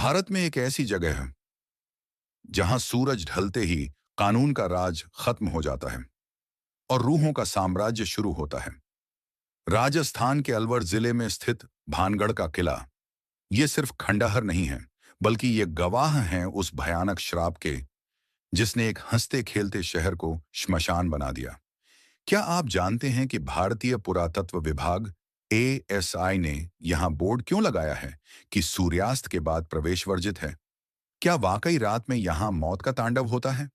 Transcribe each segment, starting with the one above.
भारत में एक ऐसी जगह है जहां सूरज ढलते ही कानून का राज खत्म हो जाता है और रूहों का साम्राज्य शुरू होता है। राजस्थान के अलवर जिले में स्थित भानगढ़ का किला ये सिर्फ खंडहर नहीं है, बल्कि ये गवाह हैं उस भयानक श्राप के जिसने एक हंसते खेलते शहर को श्मशान बना दिया। क्या आप जानते हैं कि भारतीय पुरातत्व विभाग ASI ने यहां बोर्ड क्यों लगाया है कि सूर्यास्त के बाद प्रवेश वर्जित है? क्या वाकई रात में यहां मौत का तांडव होता है?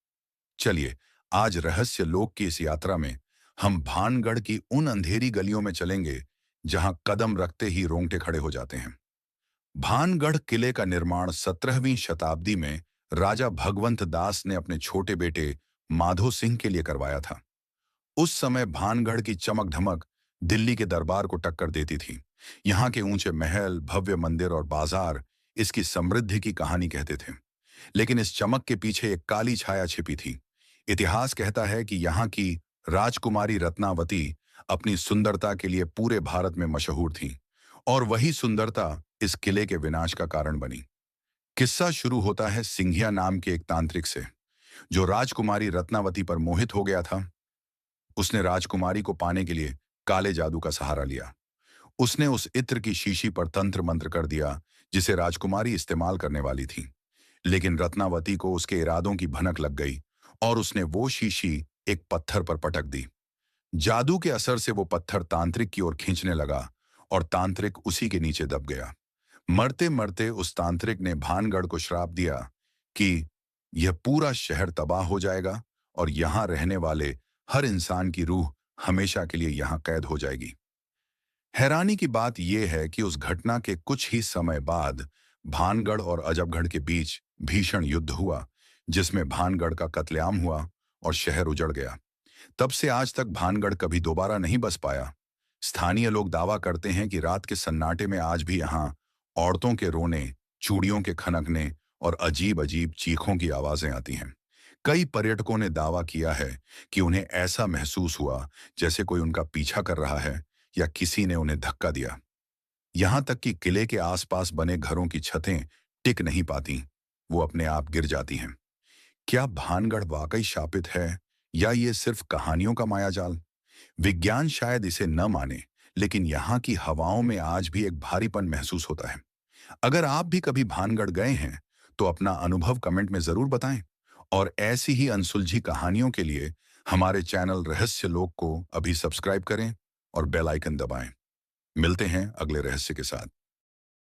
चलिए, आज रहस्य लोक की इस यात्रा में हम भानगढ़ की उन अंधेरी गलियों में चलेंगे जहां कदम रखते ही रोंगटे खड़े हो जाते हैं। भानगढ़ किले का निर्माण 17वीं शताब्दी में राजा भगवंत दास ने अपने छोटे बेटे माधो सिंह के लिए करवाया था। उस समय भानगढ़ की चमक धमक दिल्ली के दरबार को टक्कर देती थी। यहाँ के ऊंचे महल, भव्य मंदिर और बाजार इसकी समृद्धि की कहानी कहते थे। लेकिन इस चमक के पीछे एक काली छाया छिपी थी। इतिहास कहता है कि यहाँ की राजकुमारी रत्नावती अपनी सुंदरता के लिए पूरे भारत में मशहूर थी और वही सुंदरता इस किले के विनाश का कारण बनी। किस्सा शुरू होता है सिंघिया नाम के एक तांत्रिक से, जो राजकुमारी रत्नावती पर मोहित हो गया था। उसने राजकुमारी को पाने के लिए काले जादू का सहारा लिया। उसने उस इत्र की शीशी पर तंत्र मंत्र कर दिया जिसे राजकुमारी इस्तेमाल करने वाली थी। लेकिन रत्नावती को उसके इरादों की भनक लग गई और उसने वो शीशी एक पत्थर पर पटक दी। जादू के असर से वो पत्थर तांत्रिक की ओर खींचने लगा और तांत्रिक उसी के नीचे दब गया। मरते मरते उस तांत्रिक ने भानगढ़ को श्राप दिया कि यह पूरा शहर तबाह हो जाएगा और यहां रहने वाले हर इंसान की रूह हमेशा के लिए यहां कैद हो जाएगी। हैरानी की बात यह है कि उस घटना के कुछ ही समय बाद भानगढ़ और अजबगढ़ के बीच भीषण युद्ध हुआ, जिसमें भानगढ़ का कत्लेआम हुआ और शहर उजड़ गया। तब से आज तक भानगढ़ कभी दोबारा नहीं बस पाया। स्थानीय लोग दावा करते हैं कि रात के सन्नाटे में आज भी यहाँ औरतों के रोने, चूड़ियों के खनकने और अजीब अजीब चीखों की आवाजें आती हैं। कई पर्यटकों ने दावा किया है कि उन्हें ऐसा महसूस हुआ जैसे कोई उनका पीछा कर रहा है या किसी ने उन्हें धक्का दिया। यहां तक कि किले के आसपास बने घरों की छतें टिक नहीं पाती, वो अपने आप गिर जाती हैं। क्या भानगढ़ वाकई शापित है या ये सिर्फ कहानियों का मायाजाल? विज्ञान शायद इसे न माने, लेकिन यहाँ की हवाओं में आज भी एक भारीपन महसूस होता है। अगर आप भी कभी भानगढ़ गए हैं तो अपना अनुभव कमेंट में जरूर बताएं और ऐसी ही अनसुलझी कहानियों के लिए हमारे चैनल रहस्य लोक को अभी सब्सक्राइब करें और बेल आइकन दबाएं। मिलते हैं अगले रहस्य के साथ।